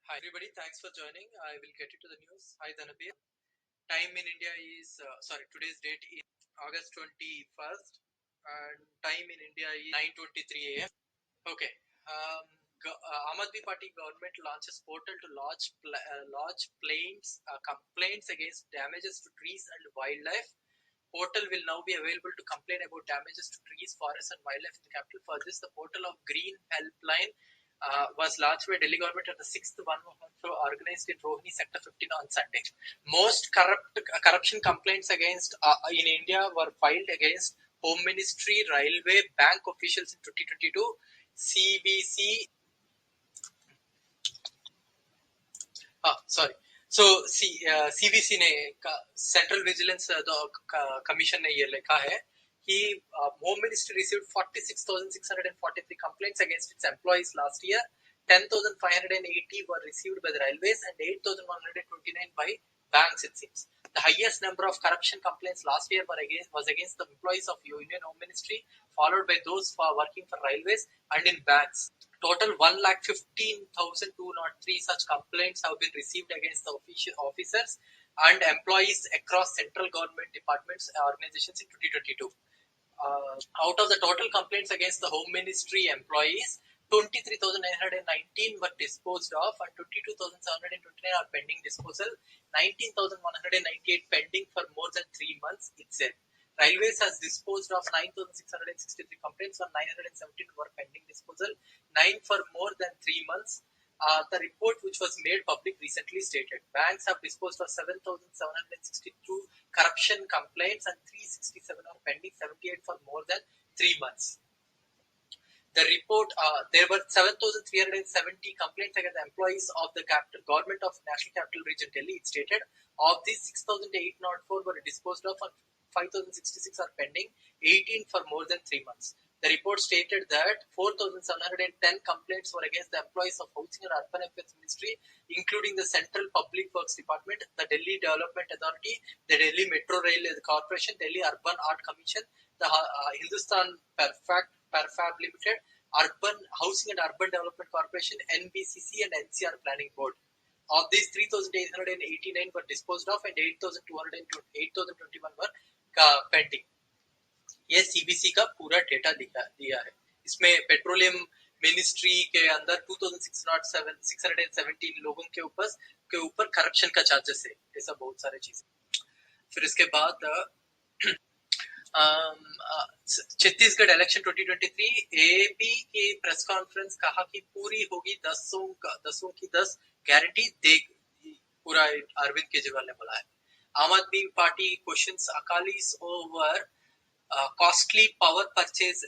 Hi everybody, thanks for joining. I will get into the news. Hi Dhanabir. Time in India is, today's date is August 21st and time in India is 9:23 a.m. Okay. Aam Aadmi Party government launches portal to lodge complaints against damages to trees and wildlife. Portal will now be available to complain about damages to trees, forests and wildlife in the capital. For this, the portal of Green Helpline was launched by Delhi government at the 6th One Woman Show organized in Rohini Sector 15 on Sunday. Most corruption complaints against in India were filed against Home Ministry, Railway, bank officials in 2022. CVC sorry. So CVC ने central vigilance commission ने ये लिखा है कि home ministry received 46,643 complaints against its employees last year. 10,580 were received by the railways and 8,129 by banks, it seems. The highest number of corruption complaints last year was against the employees of Union Home Ministry, followed by those working for railways and in banks. Total 1,15,203 such complaints have been received against the officers and employees across central government departments and organizations in 2022. Out of the total complaints against the Home Ministry employees, 23,919 were disposed of and 22,729 are pending disposal, 19,198 pending for more than 3 months itself. Railways has disposed of 9,663 complaints, and 917 were pending disposal, 9 for more than 3 months. The report, which was made public recently, stated banks have disposed of 7,762 corruption complaints and 367 are pending, 78 for more than 3 months. The report, there were 7,370 complaints against the employees of the government of National Capital Region Delhi. It stated of these 6,804 were disposed of and 5,066 are pending, 18 for more than 3 months. The report stated that 4,710 complaints were against the employees of Housing and Urban Affairs Ministry, including the Central Public Works Department, the Delhi Development Authority, the Delhi Metro Rail Corporation, Delhi Urban Art Commission, the Hindustan Perfab Limited, Urban Housing and Urban Development Corporation, NBCC and NCR Planning Board. Of these, 3,889 were disposed of and 8,021 were pending. ये CBC का पूरा data दिया है. इसमें petroleum ministry के अंदर 2,617 लोगों के ऊपर करप्शन का चार्जेस है. ऐसा बहुत सारे चीजें. फिर इसके बाद छत्तीसगढ़ इलेक्शन 2023 एबी की प्रेस कॉन्फ्रेंस कहा कि पूरी होगी 10 की 10 गारंटी देगी. पूरा अरविंद केजरीवाल ने बोला है. Aam Aadmi Party questions Akalis over costly power purchase.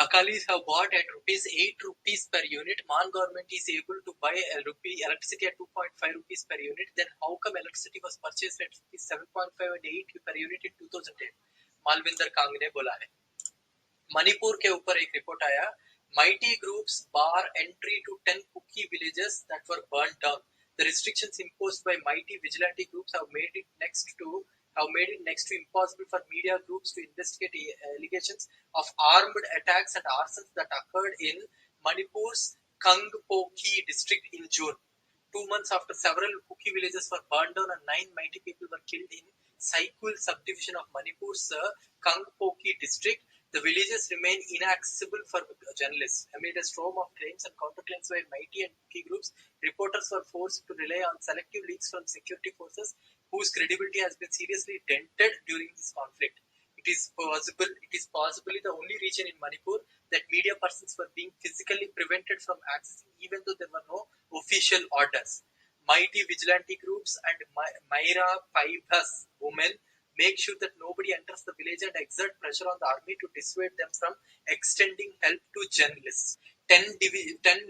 Akalis have bought at ₹8 per unit. Man government is able to buy electricity at 2.5 rupees per unit. Then how come electricity was purchased at 7.5 and 8 per unit in 2010? Malvinder Kang ने बोला है. मणिपुर के ऊपर एक report आया. Mighty groups bar entry to 10 Kuki villages that were burnt down. The restrictions imposed by mighty vigilante groups have made it next to impossible for media groups to investigate allegations of armed attacks and arsons that occurred in Manipur's Kangpoki district in June. 2 months after several Kuki villages were burned down and 9 mighty people were killed in Saikul subdivision of Manipur's Kangpoki district, the villages remain inaccessible for journalists. Amid a storm of claims and counterclaims by mighty and Kuki groups, reporters were forced to rely on selective leaks from security forces whose credibility has been seriously dented during this conflict. It is possibly the only region in Manipur that media persons were being physically prevented from accessing even though there were no official orders. Mighty vigilante groups and Myra Paibhas women make sure that nobody enters the village and exert pressure on the army to dissuade them from extending help to journalists. 10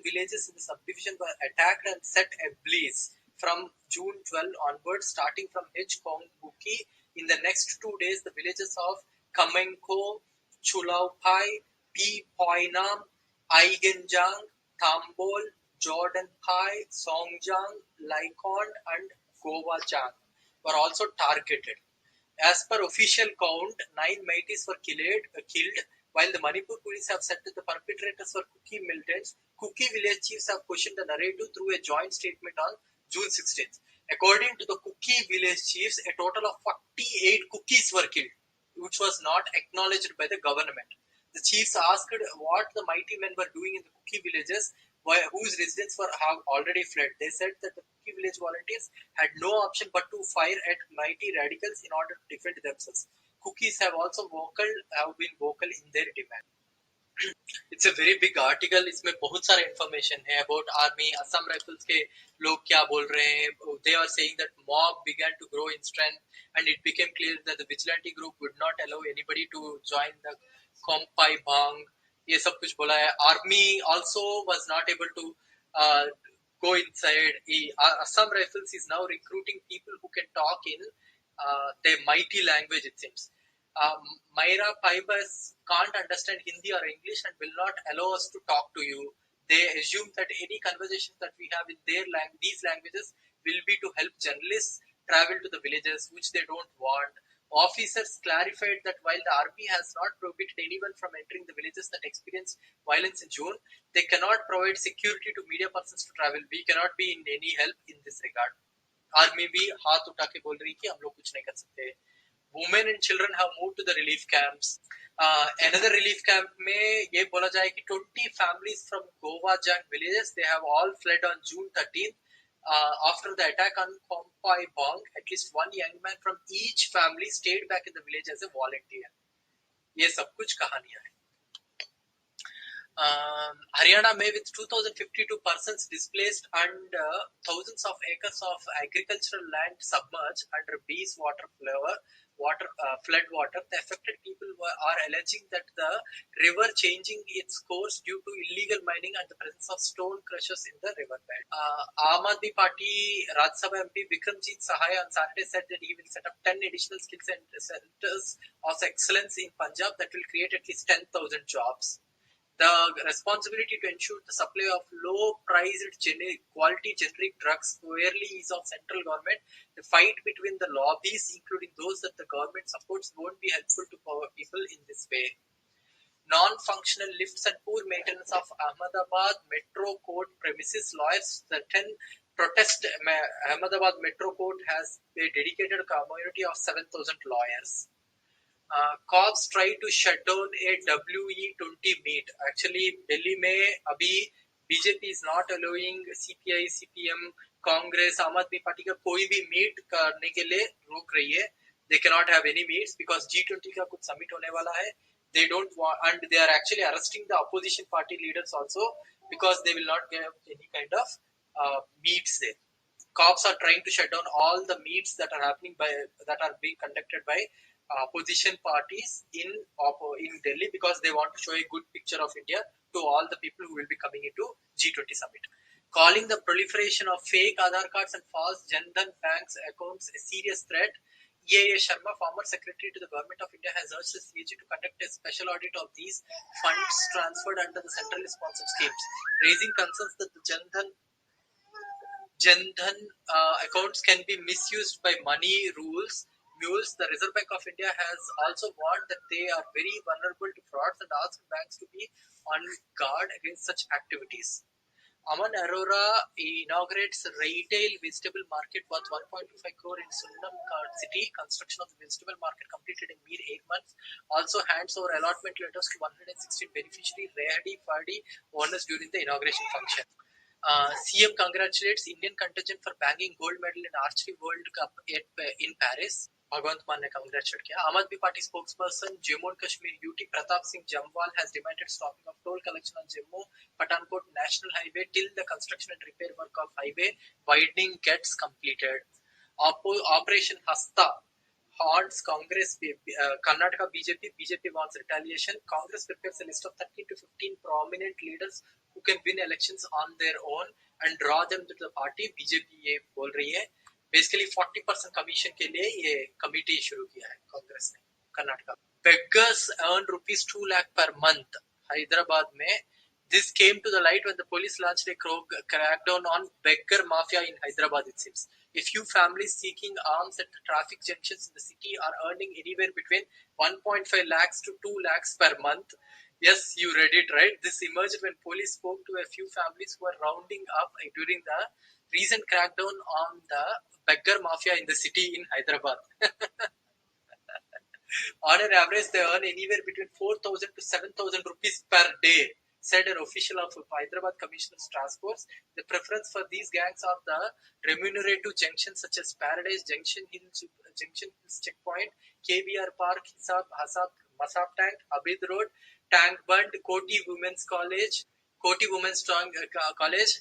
villages in the subdivision were attacked and set ablaze from June 12 onwards, starting from Kongbuki. In the next 2 days, the villages of Kamenko, Chulaupai, P. Poinam, Aigenjang, Tambol, Jordanpai, Songjang, Laikond and Govachang were also targeted. As per official count, 9 Meiteis were killed, while the Manipur police have said that the perpetrators were Kuki militants Kuki village chiefs have questioned the narrative through a joint statement on June 16th. According to the Kuki village chiefs, a total of 48 Kukis were killed, which was not acknowledged by the government. The chiefs asked what the mighty men were doing in the Kuki villages, whose residents have already fled. They said that the Kuki village volunteers had no option but to fire at mighty radicals in order to defend themselves. Kukis have been vocal in their demand. It's a very big article. इसमें बहुत सारा information है about army. Assam rifles के लोग क्या बोल रहे हैं. They are saying that mob began to grow in strength and it became clear that the vigilante group would not allow anybody to join the कॉम्पाई भांग. ये सब कुछ बोला है. Army also was not able to go inside. Assam Rifles is now recruiting people who can talk in their mighty language, it seems. Myra Pybus can't understand Hindi or English and will not allow us to talk to you. They assume that any conversation that we have in these languages will be to help journalists travel to the villages, which they don't want. Officers clarified that while the army has not prohibited anyone from entering the villages that experienced violence in June, they cannot provide security to media persons to travel. We cannot be in any help in this regard. Army भी हाथ उठा के बोल रही है कि हम लोग कुछ नहीं कर सकते. Women and children have moved to the relief camps. Another relief camp में ये बोला जाए कि 20 families from Goa Jang villages, they have all fled on June 13th. After the attack on Kompai Bong, at least one young man from each family stayed back in the village as a volunteer. ये सब कुछ कहानियां हैं. Haryana may with 2,052 persons displaced and thousands of acres of agricultural land submerged under Bees flood water. The affected people are alleging that the river changing its course due to illegal mining and the presence of stone crushers in the riverbed. Aam Aadmi Party Rajya Sabha MP Vikramjit Sahai on Saturday said that he will set up 10 additional skills centers of excellence in Punjab that will create at least 10,000 jobs. The responsibility to ensure the supply of low-priced quality generic drugs fairly is of central government. The fight between the lobbies, including those that the government supports, won't be helpful to poor people in this way. Non-functional lifts and poor maintenance of Ahmedabad Metro Court premises. Lawyers threaten protest. Ahmedabad Metro Court has a dedicated community of 7,000 lawyers. Cops try to shut down a WE20 meet. Actually, Delhi में अभी BJP is not allowing CPI, CPM, Congress, आम आदमी party का कोई भी meet करने के लिए रोक रही है. They cannot have any meets because G20 का कुछ summit होने वाला है. They don't want, and they are actually arresting the opposition party leaders also because they will not have any kind of meets there. Cops are trying to shut down all the meets that are being conducted by opposition parties in Delhi because they want to show a good picture of India to all the people who will be coming into G20 summit. Calling the proliferation of fake Aadhaar cards and false Jan Dhan banks accounts a serious threat, EAA Sharma, former secretary to the government of India, has urged the CAG to conduct a special audit of these funds transferred under the centrally sponsored schemes, raising concerns that the Jan Dhan accounts can be misused by money mules. The Reserve Bank of India has also warned that they are very vulnerable to frauds and asked banks to be on guard against such activities. Aman Arora inaugurates retail vegetable market worth 1.25 crore in Sunnam city. Construction of the vegetable market completed in mere 8 months. Also hands over allotment letters to 116 beneficiary Rehdi Fadi owners during the inauguration function. CM congratulates Indian contingent for bagging gold medal in Archery World Cup in Paris. Bhagwant Mann ने congratulate किया. आम आदमी party spokesperson Jammu and Kashmir UT Pratap Singh Jamwal has demanded stopping of toll collection on Jammu Pathankot National Highway till the construction and repair work of highway widening gets completed. Operation Hasta haunts Congress. Karnataka BJP wants retaliation. Congress prepares a list of 13 to 15 prominent leaders who can win elections on their own and draw them to the party. BJP ये बोल रही है. Basically 40% commission के लिए ये committee शुरू किया है कांग्रेस ने Karnataka. Beggars earn rupees 2 lakh per month. Hyderabad में this came to the light when the police launched a crackdown on beggar mafia in Hyderabad, it seems. A few families seeking alms at the traffic junctions in the city are earning anywhere between 1.5 lakhs to 2 lakhs per month. Yes, you read it right. This emerged when police spoke to a few families who were rounding up during the recent crackdown on the beggar mafia in the city in Hyderabad. On an average, they earn anywhere between 4,000 to 7,000 rupees per day, said an official of Hyderabad Commissioner's Task Force. The preference for these gangs are the remunerative junctions such as Paradise Junction Hills Checkpoint, KBR Park, Masab Tank, Abid Road, Tank Bund, Koti Women's College,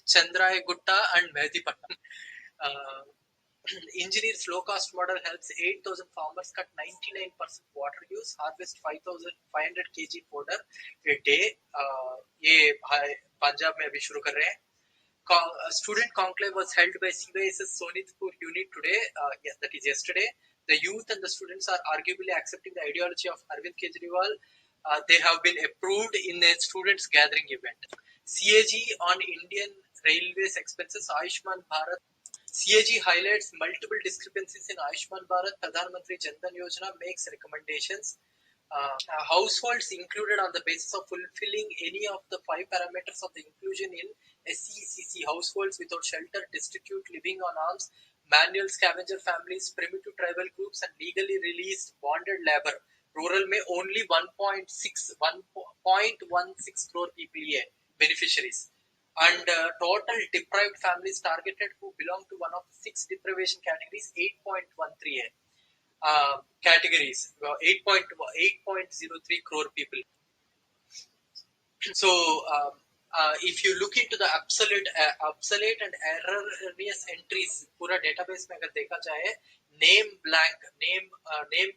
Chandraya Gutta, and Mehdipatnam. Uh, Engineer's low-cost model helps 8,000 farmers cut 99% water use, harvest 5,500 kg fodder a day. ये पंजाब में अभी शुरू कर रहे हैं. Student conclave was held by CYS's Sonitpur unit today. Yes, that is yesterday. The youth and the students are arguably accepting the ideology of Arvind Kejriwal. They have been approved in a students' gathering event. CAG on Indian Railways expenses. Ayushman Bharat. CAG highlights multiple discrepancies in Ayushman Bharat. Pradhan Mantri Jan Dhan Yojana makes recommendations. Households included on the basis of fulfilling any of the 5 parameters of the inclusion in SECC: households without shelter, destitute, living on alms, manual scavenger families, primitive tribal groups, and legally released bonded labor. Rural में only 1.16 crore people here, beneficiaries. And total deprived families targeted who belong to one of 6 deprivation categories, 8.13 categories, 8.03 crore people. So, if you look into the obsolete and erroneous entries, पूरा database में अगर देखा जाए, name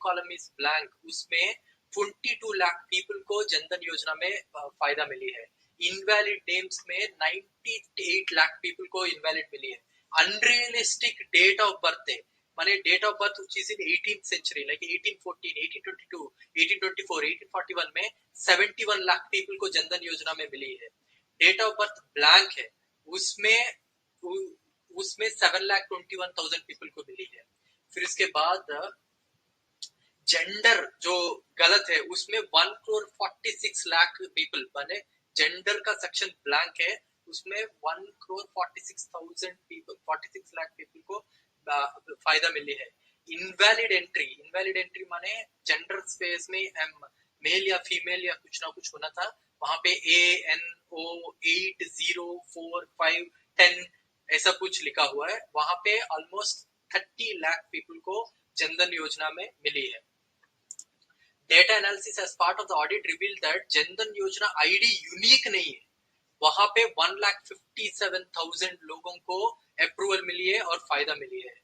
column is blank, उसमें 22 lakh people को जनधन योजना में फायदा मिली है. Invalid names में 98 lakh people को invalid मिली है. Unrealistic date of birth है, माने date of birth which is in 18th century, like 1814, 1822, 1824, 1841 में 71 लाख people को जनधन योजना में मिली है. Date of birth blank है, उसमें 7,21,000 people को मिली है. फिर इसके बाद जेंडर जो गलत है उसमें 1,46 लाख पीपल बने. जेंडर का सेक्शन ब्लैंक है, उसमें 1,46 लाख पीपल को फायदा मिली है. इनवैलिड एंट्री माने जेंडर स्पेस में मेल या फीमेल या कुछ ना कुछ होना था, वहां पे ANO 80451 ऐसा कुछ लिखा हुआ है. वहां पे ऑलमोस्ट 30 लाख पीपल को जनधन योजना में मिली है. Data analysis as part of the audit revealed that Jan Dhan योजना आईडी यूनिक नहीं है. वहां पे 1,57,000 लोगों को अप्रूवल मिली है और फायदा मिली है.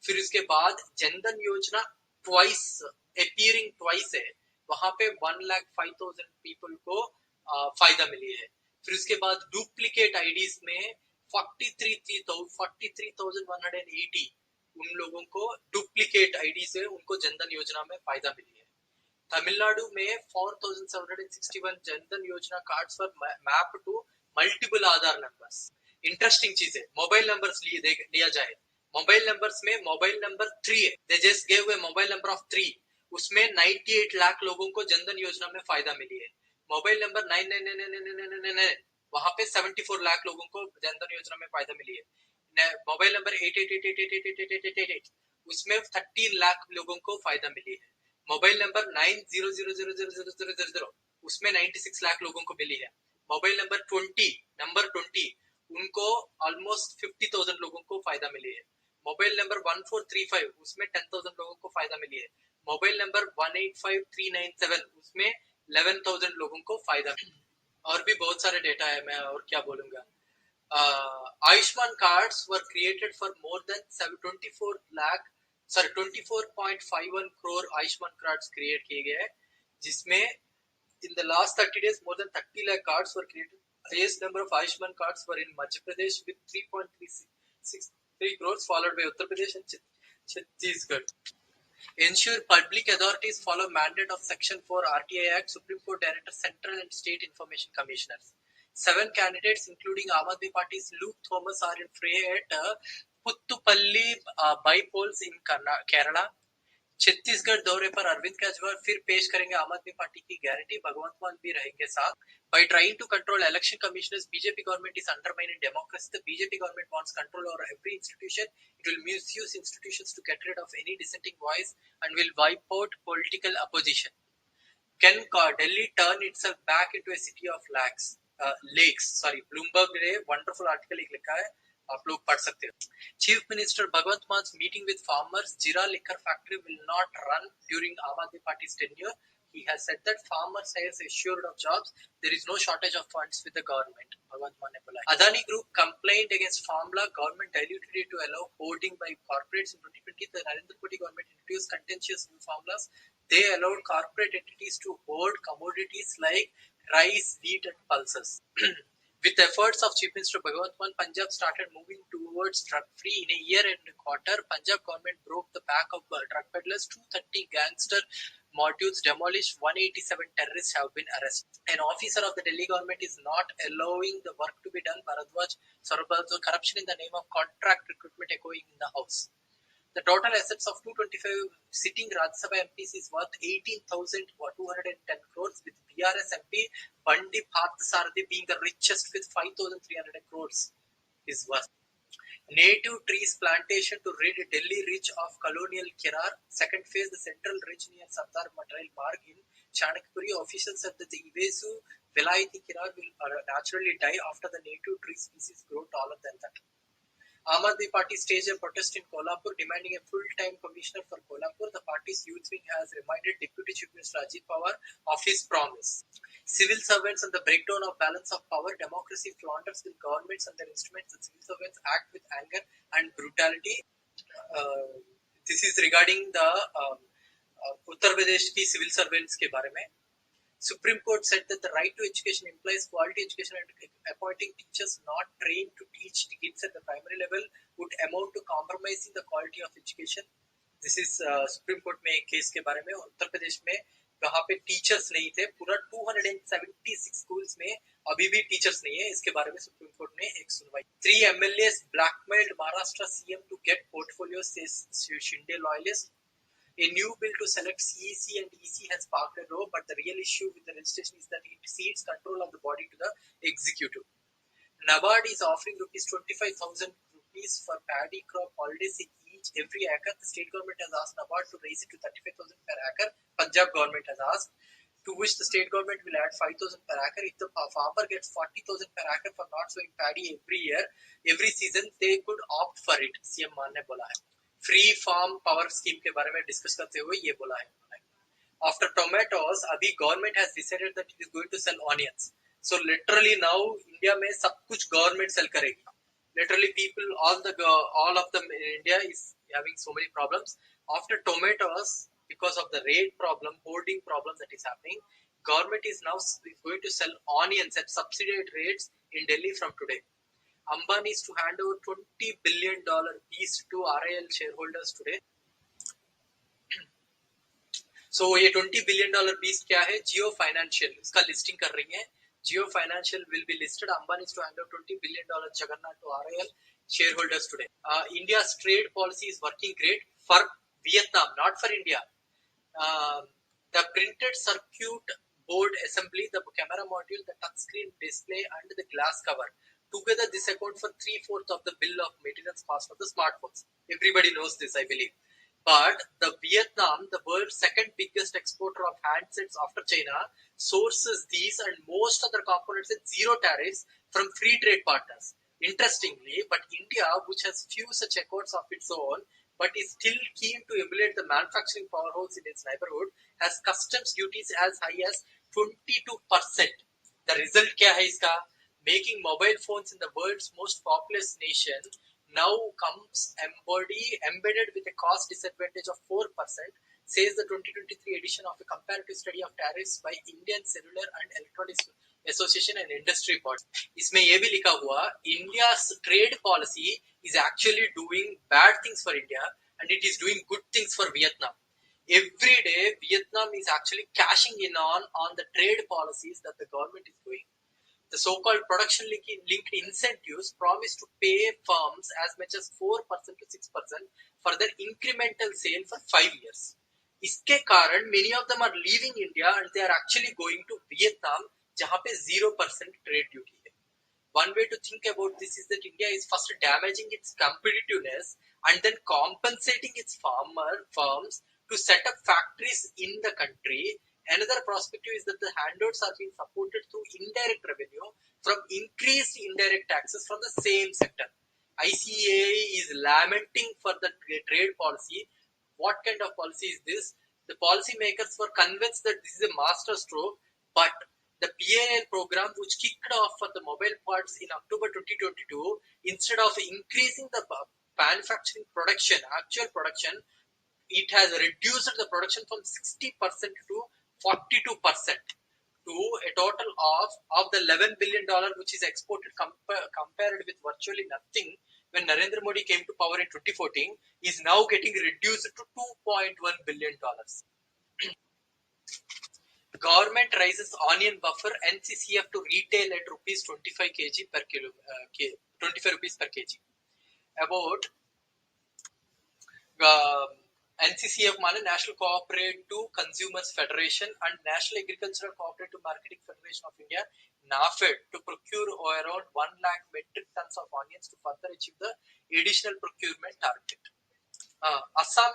फिर इसके बाद जनधन योजना अपीयरिंग ट्वाइस है, वहां पे 1,05,000 पीपल को फायदा मिली है. फिर उसके बाद डुप्लीकेट आईडीज में 43,180 उन लोगों को डुप्लीकेट आईडी से उनको जनधन योजना में फायदा मिली है. तमिलनाडु में 4,761 Jan Dhan Yojana cards for map to multiple Aadhaar numbers. Interesting चीज है, मोबाइल नंबर्स लिया जाए, मोबाइल नंबर्स में मोबाइल नंबर 3 है, they just give a mobile number of 3, उसमें 98 लाख लोगों को जनधन योजना में फायदा मिली है. मोबाइल नंबर 999999 वहां पे 74 लाख लोगों को जनधन योजना में फायदा मिली है. मोबाइल नंबर 88888888 उसमें 13 लाख लोगों को फायदा मिली है. मोबाइल नंबर 90000000 उसमें 96 लाख लोगों को मिली है. मोबाइल नंबर 20 उनको ऑलमोस्ट 50,000 लोगों को फायदा मिली है. मोबाइल नंबर 1435 उसमें 10,000 लोगों को फायदा मिली है. मोबाइल नंबर 185397 उसमें 11,000 लोगों को फायदा. और भी बहुत सारे डेटा है, मैं और क्या बोलूंगा. Ayushman cards were created for more than 24.51 crore Ayushman cards create किए गए हैं, जिसमें in the last 30 days more than 30 lakh cards were created. Highest number of Ayushman cards were in Madhya Pradesh with 3.363 crores, followed by Uttar Pradesh and Chhattisgarh. Ensure public authorities follow mandate of Section 4 RTI Act. Supreme Court Director, Central and State Information Commissioners. 7 candidates, including Aam Aadmi Party's Luke Thomas, are in fray at Puttupalli by polls in Kerala. Chhattisgarh दौरे पर अरविंद केजरीवाल फिर पेश करेंगे आम आदमी party की guarantee, भगवंत मान भी रहेंगे साथ. By trying to control election commissioners, BJP government is undermining democracy. The BJP government wants control over every institution. It will misuse institutions to get rid of any dissenting voice and will wipe out political opposition. Can Delhi turn itself back into a city of lakes? Sorry, Bloomberg ने wonderful article एक लिखा है, आप लोग पढ़ सकते हो. Chief Minister Bhagwant Man's meeting with farmers. Jira liquor factory will not run during Aam Aadmi Party's tenure. He has said that farmers are assured of jobs. There is no shortage of funds with the government. Bhagwant Man ne bola. Adani Group complained against farm law. Government diluted it to allow hoarding by corporates. In 2020, the Narendra Modi government introduced contentious new farm laws. They allowed corporate entities to hoard commodities like rice, wheat, and pulses. With efforts of Chief Minister Bhagwant Mann, Punjab started moving towards drug-free. In a year and a quarter, Punjab government broke the back of drug peddlers. 230 gangster modules demolished. 187 terrorists have been arrested. An officer of the Delhi government is not allowing the work to be done. Bharadwaj Sarabhadra's corruption in the name of contract recruitment echoing in the house. The total assets of 225 sitting Rajya Sabha MPs is worth 18,210 crores, with BRS MP Bandi Parthasarathy being the richest with 5,300 crores is worth. Native trees plantation to rid Delhi rich of colonial kirar. Second phase, the central ridge near Sardar Matrail Marg in Chanakyapuri. Officials said that the invasive Velayati kirar will naturally die after the native tree species grow taller than that. Aam Aadmi Party staged a protest in Kolhapur demanding a full-time commissioner for Kolhapur. The party's youth wing has reminded Deputy Chief Minister Ajit Pawar of his promise. Civil servants and the breakdown of balance of power. Democracy flounders with governments and their instruments. The civil servants act with anger and brutality. This is regarding the Uttar Pradesh की civil servants के बारे में. Supreme Court said that the right to education implies quality education, and appointing teachers not trained to teach kids at the primary level would amount to compromising the quality of education. This is Supreme Court में एक case के बारे में. उत्तर प्रदेश में कहाँ पे teachers नहीं थे, पूरा 276 स्कूल्स में अभी भी टीचर्स नहीं है, इसके बारे में सुप्रीम कोर्ट ने एक सुनवाई. 3 MLAs blackmailed Maharashtra CM to get portfolios, says Shinde loyalist. A new bill to select CEC and EC has sparked a row, but the real issue with the registration is that it cedes control of the body to the executive. NABARD is offering rupees 25,000 rupees for paddy crop holidays every acre. The state government has asked NABARD to raise it to 35,000 per acre. Punjab government has asked, to which the state government will add 5,000 per acre. If the farmer gets 40,000 per acre for not sowing paddy every year, every season, they could opt for it. CM मान ने बोला है. Free farm power scheme के बारे में discuss करते हुए ये बोला है. After tomatoes, अभी government has decided that it is going to sell onions. So literally now India में सब कुछ गवर्नमेंट सेल करेगी. Literally, people, all of them in India is having so many problems. After tomatoes, because of the rate problem, hoarding problem that is happening, government is now going to sell onions at subsidized rates in Delhi from today. Ambani is to hand over $20 billion piece to RIL shareholders today. So ये $20 billion piece क्या है? Jio Financial इसका listing कर रही है. Jio Financial will be listed. Ambani is to hand over $20 billion Jagannath to RIL shareholders today. India's trade policy is working great for Vietnam, not for India. The printed circuit board assembly, the camera module, the touchscreen display, and the glass cover. Together, this account for 3/4 of the bill of maintenance cost of the smartphones. Everybody knows this, I believe. But the Vietnam, the world's second biggest exporter of handsets after China, sources these and most other components at zero tariffs from free trade partners. Interestingly, but India, which has few such accords of its own, but is still keen to emulate the manufacturing powerhouse in its neighborhood, has customs duties as high as 22%. The result क्या है इसका? Making mobile phones in the world's most populous nation now comes embedded with a cost disadvantage of 4%, says the 2023 edition of a comparative study of tariffs by Indian Cellular and Electronics Association and Industry Board. इसमें ये भी लिखा हुआ, India's trade policy is actually doing bad things for India and it is doing good things for Vietnam. Every day, Vietnam is actually cashing in on the trade policies that the government is doing. The so-called production-linked incentives promise to pay firms as much as 4% to 6% for their incremental sale for 5 years. इसके कारण many of them are leaving India and they are actually going to Vietnam, जहां पे 0% trade duty है. One way to think about this is that India is first damaging its competitiveness and then compensating its firms to set up factories in the country. Another perspective is that the handouts are being supported through indirect revenue from increased indirect taxes from the same sector. ICAI is lamenting for the trade policy. What kind of policy is this? The policymakers were convinced that this is a master stroke, but the PAL program, which kicked off for the mobile parts in October 2022, instead of increasing the manufacturing production, actual production, it has reduced the production from 60% to 42%, to a total of the $11 billion which is exported compared with virtually nothing when Narendra Modi came to power in 2014, is now getting reduced to $2.1 billion. Government raises onion buffer NCCF to retail at rupees 25 kg per kilo, 25 rupees per kg. About NCCF माने National Cooperative Consumers Federation and National Agricultural Cooperative Marketing Federation of India (NAFED) to procure around 1 lakh metric tons of onions to further achieve the additional procurement target. Assam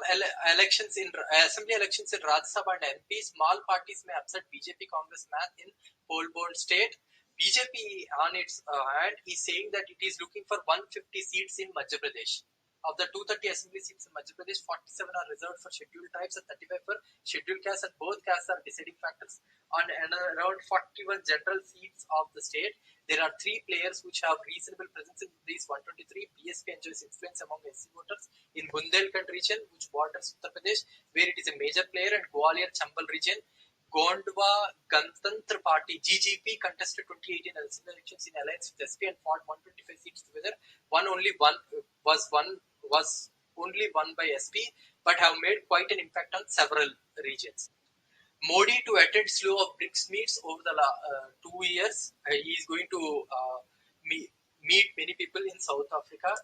elections in assembly elections in Rajya Sabha and MP, small parties may upset BJP Congress math in poll-bound state. BJP on its hand is saying that it is looking for 150 seats in Madhya Pradesh. Of the 230 assembly seats in Madhya Pradesh, 47 are reserved for scheduled tribes and 35 for scheduled castes, and both castes are deciding factors. On around 41 general seats of the state, there are three players which have reasonable presence in these 123. BSP enjoys influence among SC voters in Bundelkhand region, which borders Uttar Pradesh, where it is a major player, and Gwalior Chambal region. Gondwa Ganatantra Party (GGP) contested 2018 elections in alliance with SP and fought 125 seats together. One was only won by SP, but have made quite an impact on several regions. Modi to attend slew of BRICS meets over the 2 years. He is going to meet many people in South Africa.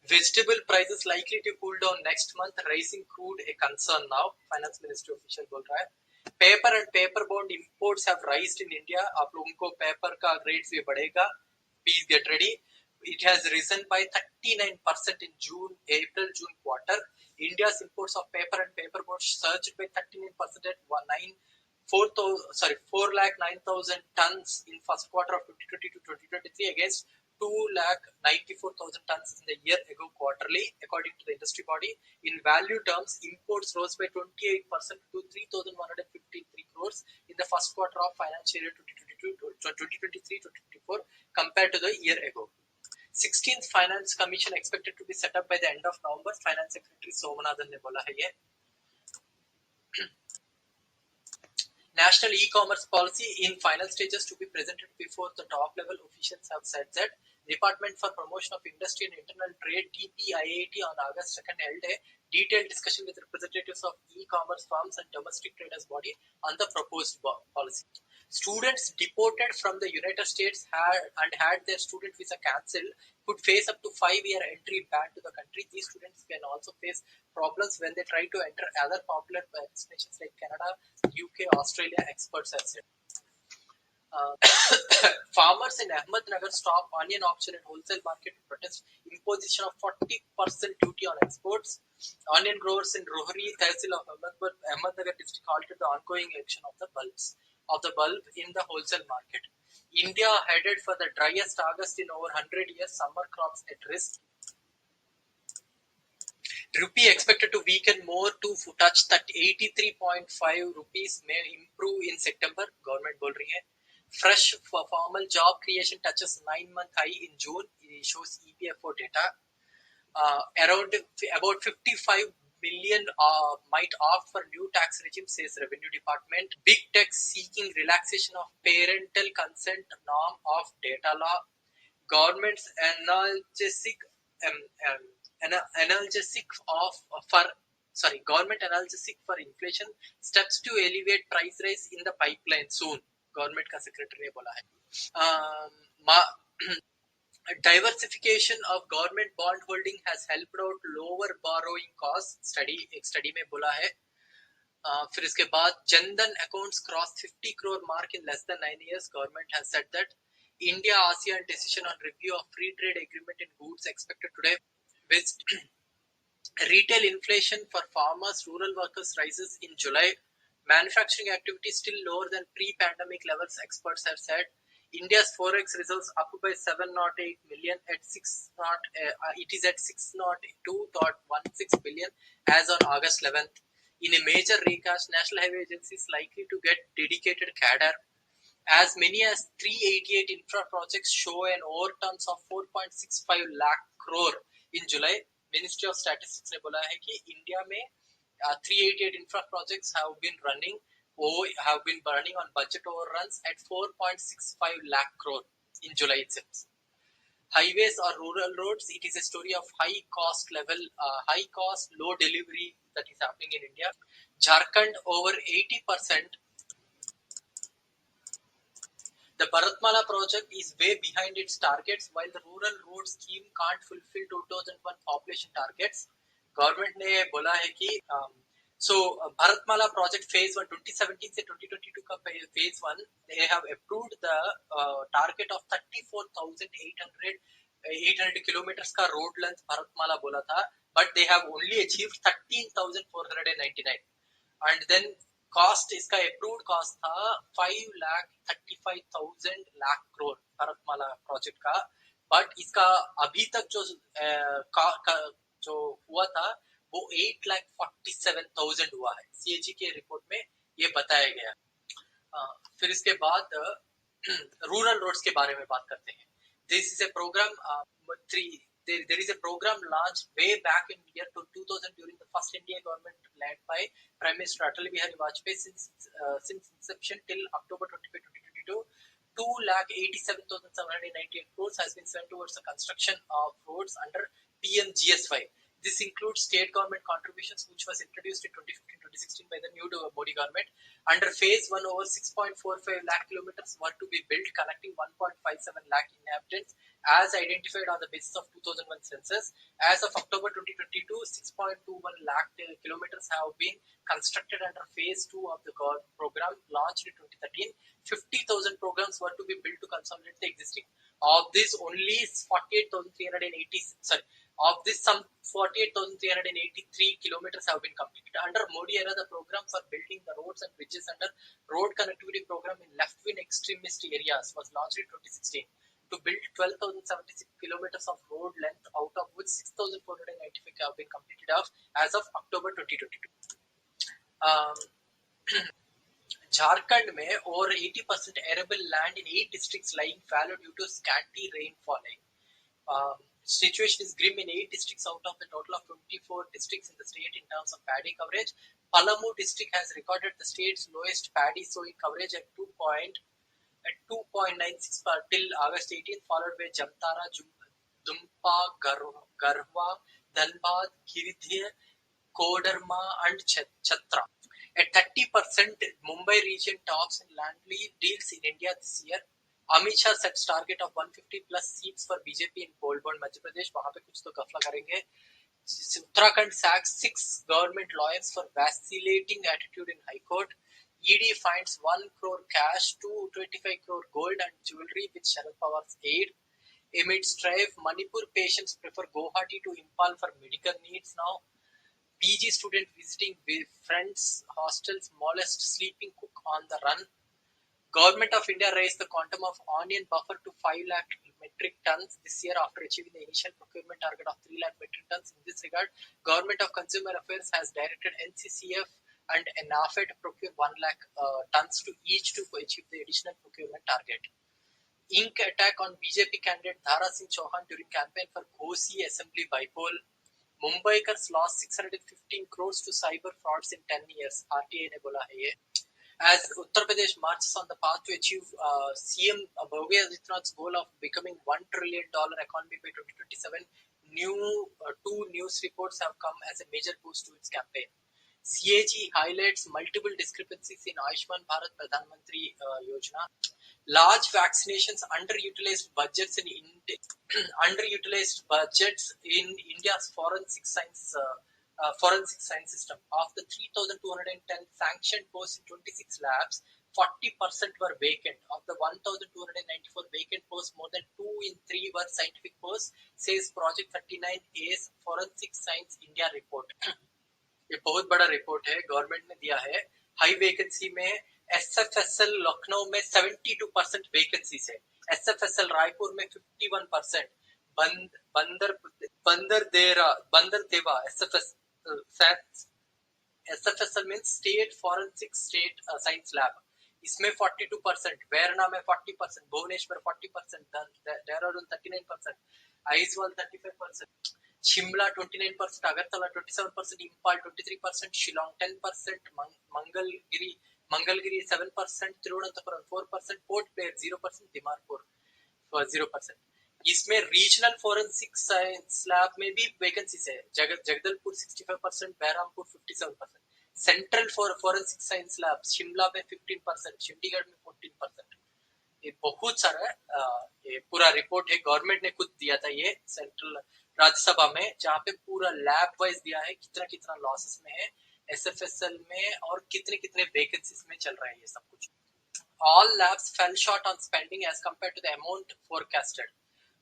Vegetable prices likely to cool down next month. Rising crude a concern now. Finance Ministry official बोल रहा है. Paper and paper bond imports have risen in India. आप लोगों को paper का rates भी बढ़ेगा. Please get ready. It has risen by 39% in April-June quarter. India's imports of paper and paper board surged by 39% at 4,09,000 tons in first quarter of 2020 to 2023 against 2,94,000 tons in the year ago quarterly, according to the industry body. In value terms, imports rose by 28% to 3,153 crores in the first quarter of financial year 2023-2024 compared to the year ago. 16th Finance Commission expected to be set up by the end of November. Finance Secretary Somanathan ने बोला है ये. National e-commerce policy in final stages to be presented before the top level officials have said that. Department for Promotion of Industry and Internal Trade (DPIIT) on August 2nd held a detailed discussion with representatives of e-commerce firms and domestic traders body on the proposed policy. Students deported from the United States had their student visa cancelled could face up to 5-year entry ban to the country. These students can also face problems when they try to enter other popular destinations like Canada, UK, Australia, experts have said. Farmers in Ahmednagar stop onion auction and wholesale market to protest imposition of 40% duty on exports. Onion growers in Rohri, Tehsil of Ahmednagar district halted the ongoing action of the bulb in the wholesale market. India headed for the driest August in over 100 years. Summer crops at risk. Rupee expected to weaken more to touch 83.5 rupees may improve in September. Government बोल रही है. Fresh formal job creation touches 9-month high in June. It shows EPFO data. About 55 million might opt for new tax regime, says Revenue Department. Big tech seeking relaxation of parental consent norm of data law. Government's government analgesic for inflation. Steps to alleviate price rise in the pipeline soon. Government का secretary ने बोला है. Diversification of government bond holding has helped out lower borrowing costs. एक study में बोला है. फिर इसके बाद Jan Dhan accounts cross 50 crore mark in less than 9 years. Government has said that India ASEAN decision on review of free trade agreement in goods expected today. With retail inflation for farmers, rural workers rises in July. Manufacturing activity still lower than pre-pandemic levels, experts have said. India's forex reserves up by 708 million at 6 it is at 602.16 billion as on August 11th. In a major recast, National Highway Agency is likely to get dedicated cadre. As many as 388 infra projects show an overturns of 4.65 lakh crore in July. Ministry of Statistics ने बोला है कि India में 388 infra projects have been running on budget overruns at 4.65 lakh crore in July itself. Highways or rural roads, it is a story of high cost, low delivery that is happening in India. Jharkhand over 80%. The Bharatmala project is way behind its targets, while the rural road scheme can't fulfill 2001 population targets. Government ने बोला है कि Bharatmala project phase 1 2017 से 2022 का phase 1 they have approved the target of 34,800 kilometers का road length Bharatmala बोला था, but they have only achieved 13,499 and then cost इसका approved cost था 5,35,000 lakh crore भारतमाला प्रोजेक्ट का, बट इसका अभी तक जो हुआ था वो 8,47,000 हुआ है. CAG के रिपोर्ट में ये बताया गया. फिर इसके बाद रूरल रोड्स के बारे में बात करते हैं. This is a program there is a program launched way back in year 2000 during the first NDA government led by Prime Minister Atal Bihari Vajpayee. Since inception till October 25, 2022, 2,87,798 crores has been spent towards the construction of roads under PMGS5. This includes state government contributions, which was introduced in 2015-2016 by the new Modi government. Under phase 1, over 6.45 lakh kilometers were to be built, connecting 1.57 lakh inhabitants, as identified on the basis of 2001 census. As of October 2022, 6.21 lakh kilometers have been constructed under phase 2 of the program launched in 2013. 50,000 programs were to be built to consolidate the existing. Of this, only 48,383 kilometers have been completed. Under Modi era, the program for building the roads and bridges under Road Connectivity Program in left-wing extremist areas was launched in 2016 to build 12,076 kilometers of road length, out of which 6,495 have been completed as of October 2022. Jharkhand में over 80% arable land in 8 districts lying fallow due to scanty rainfall. Situation is grim in 8 districts out of the total of 24 districts in the state in terms of paddy coverage. Palamu district has recorded the state's lowest paddy sowing coverage at 2.96 till August 18th, followed by Jamtara, Dumpa, Garhwa, Dhanbad, Giridih, Koderma and Chhatra. At 30%, Mumbai region tops in land deals in India this year. Amit Shah sets target of 150 plus seats for BJP in Polbond, Madhya Pradesh. वहाँ पे कुछ तो गफला करेंगे. Uttarakhand sacks 6 government lawyers for vacillating attitude in High Court. ED finds 1 crore cash, 225 crore gold and jewelry with Sharad Pawar's aid. Amid strife, Manipur patients prefer Guwahati to Impal for medical needs now. PG student visiting friends' hostels molest sleeping cook on the run. Government of India raised the quantum of onion buffer to 5 lakh metric tons this year after achieving the initial procurement target of 3 lakh metric tons. In this regard, Government of Consumer Affairs has directed NCCF and NAFED to procure 1 lakh tons to each to achieve the additional procurement target. Ink attack on BJP candidate Dhara Singh Chauhan during campaign for Ghosi Assembly bypoll. Mumbaikars lost 615 crores to cyber frauds in 10 years. RTI ने बोला है ये. As Uttar Pradesh marches on the path to achieve CM Yogi Adityanath's goal of becoming $1 trillion economy by 2027, two news reports have come as a major boost to its campaign. CAG highlights multiple discrepancies in Ayushman Bharat Pradhan Mantri Yojana. Large vaccinations, underutilized budgets in India's forensic science forensic science system. Of the 3,210 sanctioned posts in 26 labs, 40% were vacant. Of the 1,294 vacant posts, more than 2 in 3 were scientific posts, says Project 39A's Forensic Science India report. ये बहुत बड़ा report है, government ने दिया है. High vacancy में एसएफएसएल लखनऊ में 72% vacancies है, एसएफएसएल रायपुर में 51%, Banderdewa SFSL mean state forensic state science lab, इसमें 42%, वेरना में 40%, भुवनेश्वर 40%, देहरादून 39%, आइजवाल 35%, शिमला 29%, अगरतला 27%, इंफाल 23%, शिलोंग 10%, मंगलगिरी 7%, तिरुवनंतपुरम 4%, पोर्ट ब्लेयर 0%, दिमारपुर 0%. इसमें रीजनल फोरेंसिक साइंस लैब में भी वैकेंसीज है, Jagdalpur 65%, Berhampur 57%, central forensic science lab Shimla में 15%, चंडीगढ़ में 14%. ये बहुत सारा ये पूरा रिपोर्ट है, गवर्नमेंट ने खुद दिया था ये सेंट्रल राज्यसभा में, जहाँ पे पूरा लैब वाइज दिया है कितना कितना लॉसेस में है एसएफएसएल में और कितने कितने वैकेंसीज में चल रहा है ये सब कुछ. All labs fell short on spending as compared to the amount forecasted.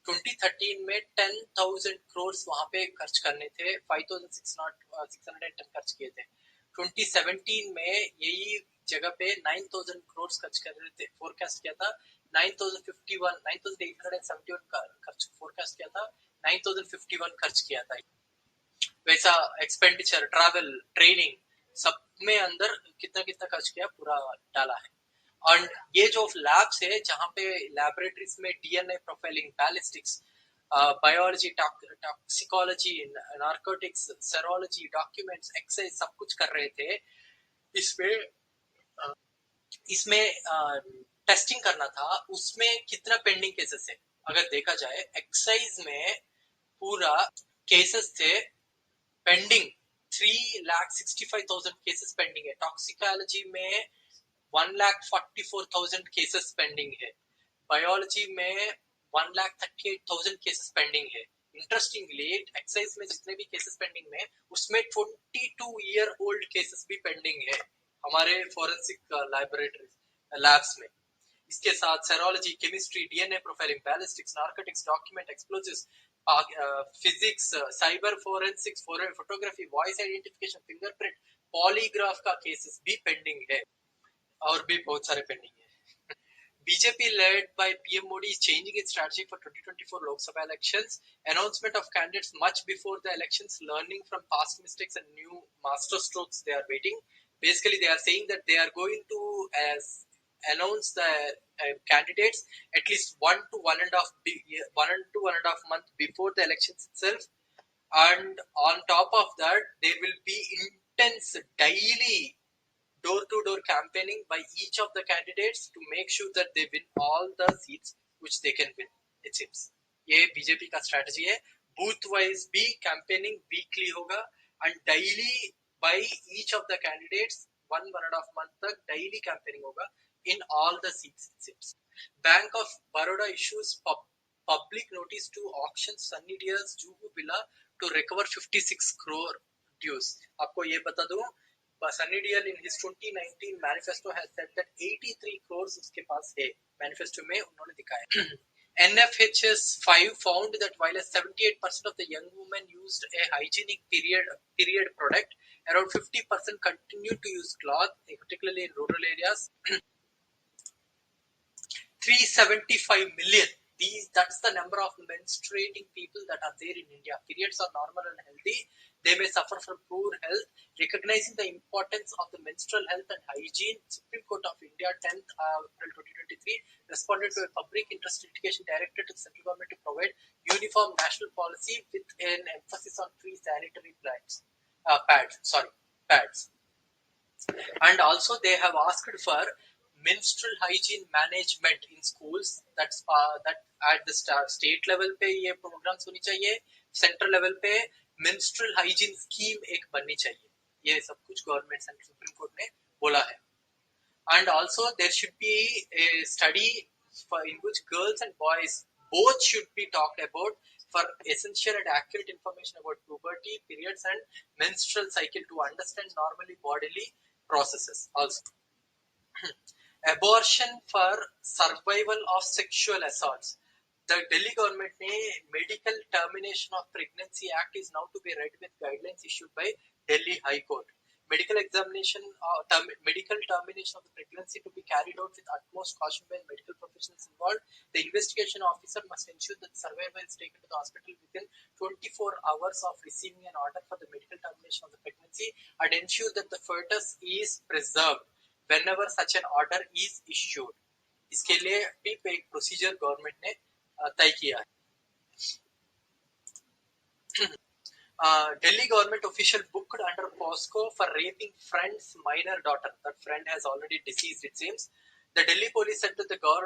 2013 में 10,000 crores वहां पे खर्च करने थे, 5,610 खर्च किए थे. 2017 में यही जगह पे 9,000 crores खर्च कर रहे थे, फोरकास्ट किया था. 9,871 खर्च फोरकास्ट किया था, 9,051 खर्च किया था. वैसा एक्सपेंडिचर, ट्रैवल, ट्रेनिंग सब में अंदर कितना कितना खर्च किया पूरा डाला है. और ये जो लैब्स है जहाँ पे लैबोरेटरीज में DNA profiling, ballistics, biology, toxicology, narcotics, serology, documents, exercise सब कुछ कर रहे थे, इसमें टेस्टिंग करना था, उसमें कितना पेंडिंग केसेस है अगर देखा जाए. एक्सरसाइज में पूरा केसेस थे पेंडिंग, 3,65,000 केसेस पेंडिंग है. टॉक्सिकोलॉजी में 1,44,000 केसेस पेंडिंग है. बायोलॉजी में 1,38,000 केसेस पेंडिंग है. इंटरेस्टिंगली एक्साइज में जितने भी केसेस पेंडिंग में, उसमें 22 ईयर ओल्ड केसेस भी पेंडिंग है हमारे फोरेंसिक लैबोरेटरी लैब्स में. इसके साथ serology, chemistry, DNA profiling, ballistics, narcotics, document, explosives, physics, cyber forensics, photography, voice identification, fingerprint, polygraph का केसेस भी पेंडिंग है और भी बहुत सारे पेंडिंग है. BJP led by PM Modi is changing its strategy for 2024 Lok Sabha elections. Announcement of candidates much before the elections, learning from past mistakes and new master strokes they are waiting. Basically, they are saying that they are going to announce the candidates at least 1 to 1.5 month before the elections itself. And on top of that, there will be intense daily door-to-door campaigning by each of the candidates to make sure that they win all the seats which they can win. It seems ये BJP का strategy है. Booth wise भी campaigning weekly होगा and daily by each of the candidates 1.5 month तक daily campaigning होगा in all the seats. Bank of Baroda issues public notice to auction Sunny Deol's Juhu Villa to recover 56 crore dues. आपको ये बता दूं, Sunny Deol in his 2019 manifesto has said that 83 crores उसके पास है. Manifesto में उन्होंने दिखाया. NFHS 5 found that while 78% of the young women used a hygienic period product, around 50% continued to use cloth, particularly in rural areas. 375 million. That's the number of menstruating people that are there in India. Periods are normal and healthy. They may suffer from poor health. Recognizing the importance of the menstrual health and hygiene, Supreme Court of India 10th April 2023 responded to a public interest litigation directed to the central government to provide uniform national policy with an emphasis on free sanitary pads. And also they have asked for menstrual hygiene management in schools. that at the state level पे ये programs होनी चाहिए, central level पे menstrual hygiene scheme एक बननी चाहिए. ये सब कुछ गवर्नमेंट एंड सुप्रीम कोर्ट ने बोला है. And also there should be a study in which girls and boys both should be talked about for essential and accurate information about puberty, periods, and menstrual cycle to understand normally bodily processes. Also, abortion for survival of sexual assaults. The Delhi government ने Medical Termination of Pregnancy Act is now to be read with guidelines issued by Delhi High Court. Medical termination of the pregnancy to be carried out with utmost caution by medical professionals involved. The investigation officer must ensure that the survivor is taken to the hospital within 24 hours of receiving an order for the medical termination of the pregnancy and ensure that the fetus is preserved whenever such an order is issued. इसके लिए भी एक procedure government ने तय किया है. Delhi government official booked under POSCO for raping friend's minor daughter. That friend has already deceased, it seems. The Delhi police said that the girl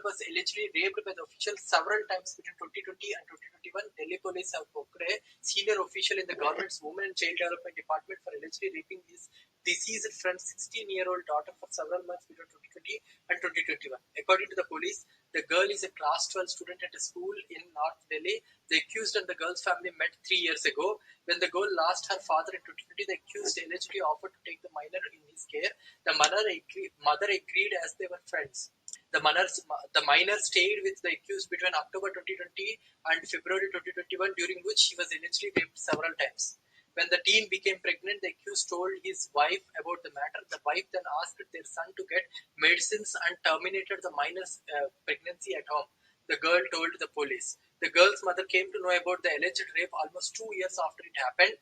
was allegedly raped by the official several times between 2020 and 2021. Delhi police have booked a senior official in the government's Women and Child Development Department for allegedly raping his deceased friend's 16-year-old daughter for several months between 2020 and 2021. According to the police, the girl is a class 12 student at a school in North Delhi. The accused and the girl's family met 3 years ago. When the girl lost her father in 2020, the accused allegedly offered to take the minor in his care. The mother agreed as they were friends. The minor stayed with the accused between October 2020 and February 2021, during which she was allegedly raped several times. When the teen became pregnant, the accused told his wife about the matter. The wife then asked their son to get medicines and terminated the minor's pregnancy at home. The girl told the police. The girl's mother came to know about the alleged rape almost 2 years after it happened.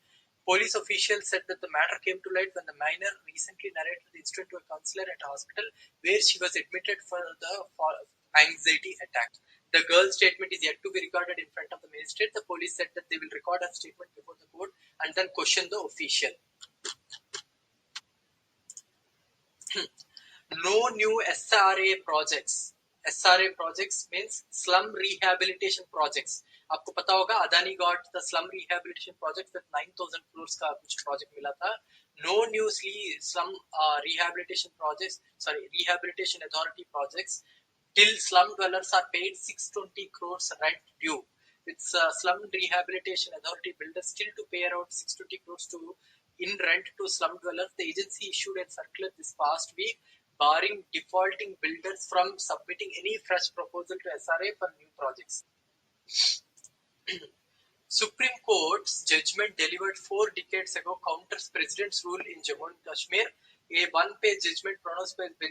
Police officials said that the matter came to light when the minor recently narrated the incident to a counselor at a hospital where she was admitted for anxiety attack. The girl's statement is yet to be recorded in front of the magistrate. The police said that they will record her statement before the court and then question the official. No new SRA projects. SRA projects means slum rehabilitation projects. आपको पता होगा Adani got the slum rehabilitation project with 9,000 crores का कुछ project मिला था. No new slum rehabilitation authority projects till slum dwellers are paid 620 crores rent due. With slum rehabilitation authority builders still to pay around 620 crores in rent to slum dwellers, the agency issued a circular this past week barring defaulting builders from submitting any fresh proposal to SRA for new projects. Supreme Court's judgment delivered 4 decades ago counters President's rule in Jammu and Kashmir. A one-page judgment pronounced by the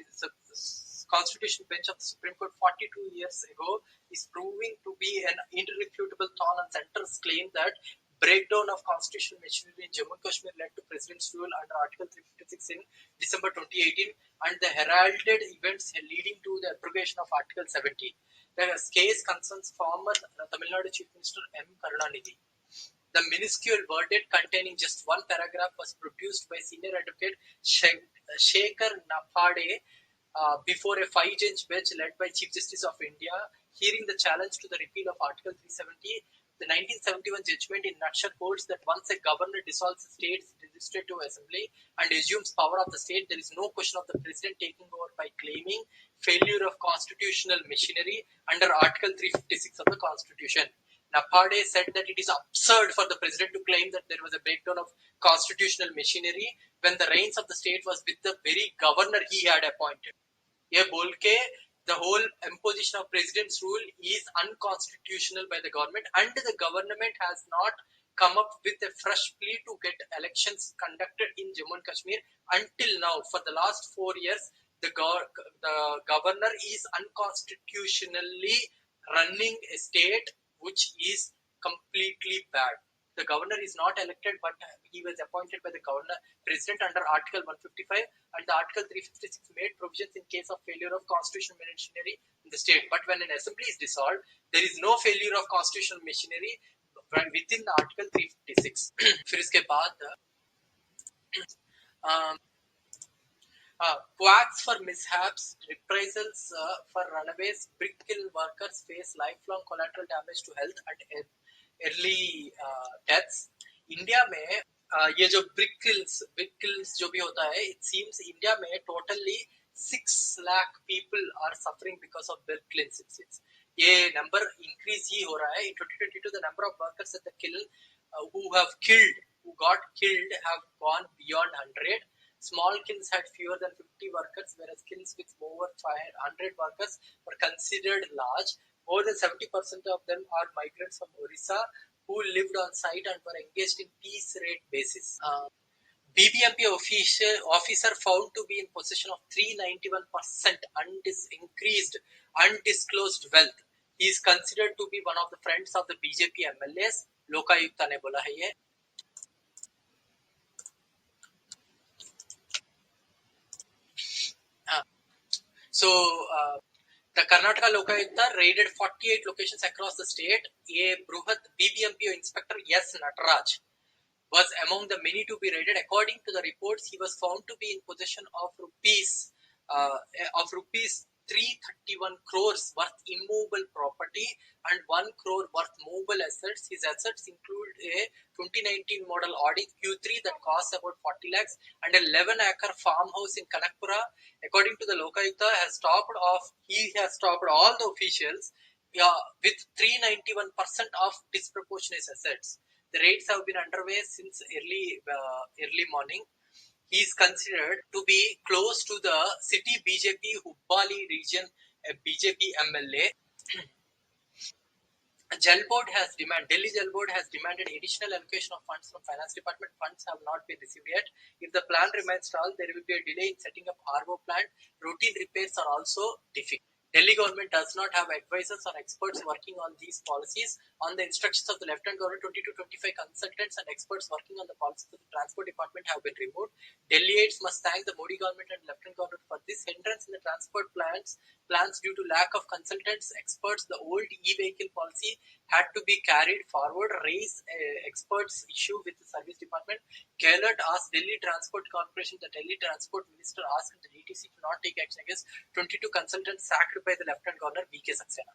Constitutional Bench of the Supreme Court 42 years ago is proving to be an irrefutable thorn on center's claim that breakdown of constitutional machinery in Jammu and Kashmir led to President's rule under Article 356 in December 2018 and the heralded events leading to the abrogation of Article 17. The case concerns former Tamil Nadu Chief Minister M. Karunanidhi. The minuscule verdict containing just one paragraph was produced by senior advocate Shekhar Napade before a 5-judge bench led by Chief Justice of India, hearing the challenge to the repeal of Article 370. The 1971 judgment in nutshell holds that once a governor dissolves the state's legislative assembly and assumes power of the state, there is no question of the president taking over by claiming failure of constitutional machinery under Article 356 of the Constitution. Napade said that it is absurd for the president to claim that there was a breakdown of constitutional machinery when the reins of the state was with the very governor he had appointed. ये बोल के the whole imposition of president's rule is unconstitutional by the government and the government has not come up with a fresh plea to get elections conducted in Jammu and Kashmir until now. For the last 4 years, the governor is unconstitutionally running a state which is completely bad. The governor is not elected, but he was appointed by the president under Article 155, and the Article 356 made provisions in case of failure of constitutional machinery in the state. But when an assembly is dissolved, there is no failure of constitutional machinery within the Article 356. फिर इसके बाद quacks for mishaps, reprisals for runaways, brick kiln workers face lifelong collateral damage to health and early deaths. India में ये जो brick kilns जो भी होता है, it seems इंडिया में totally 6 lakh people are suffering because of brick kilns. ये number increase ही हो रहा है. In 2022, the number of workers at the kiln who got killed have gone beyond 100. Small kilns had fewer than 50 workers, whereas kilns with over 500 workers were considered large. More than 70% of them are migrants from Orissa who lived on site and were engaged in piece rate basis. BBMP officer found to be in possession of 391% increased undisclosed wealth. He is considered to be one of the friends of the BJP MLAs. Lokayukta ने बोला है ये. So the Karnataka Lokayukta raided 48 locations across the state. A Bruhat BBMPO inspector S. Nataraj was among the many to be raided. According to the reports, he was found to be in possession of rupees 331 crores worth immovable property and 1 crore worth movable assets. His assets include a 2019 model Audi Q3 that costs about 40 lakhs and a 11-acre farmhouse in Kanakpura. According to the Lokayukta, he has stopped all the officials with 391% of disproportionate assets. The raids have been underway since early morning. He is considered to be close to the city BJP Hubbali region BJP MLA. Delhi Jal Board has demanded additional allocation of funds from Finance Department. Funds have not been received yet. If the plan remains stalled, there will be a delay in setting up RO plant. Routine repairs are also difficult. Delhi government does not have advisors or experts working on these policies. On the instructions of the Lieutenant Governor, 20 to 25 consultants and experts working on the policies of the Transport Department have been removed. Delhiites must thank the Modi government and Lieutenant Governor for this hindrance in the transport plans due to lack of consultants, experts. The old e-vehicle policy had to be carried forward. Raise experts issue with the Service Department. Gehlot asked Delhi Transport Corporation. The Delhi Transport Minister asked the DTC to not take action against 22 consultants sacked by the Lieutenant Governor V.K. Saxena.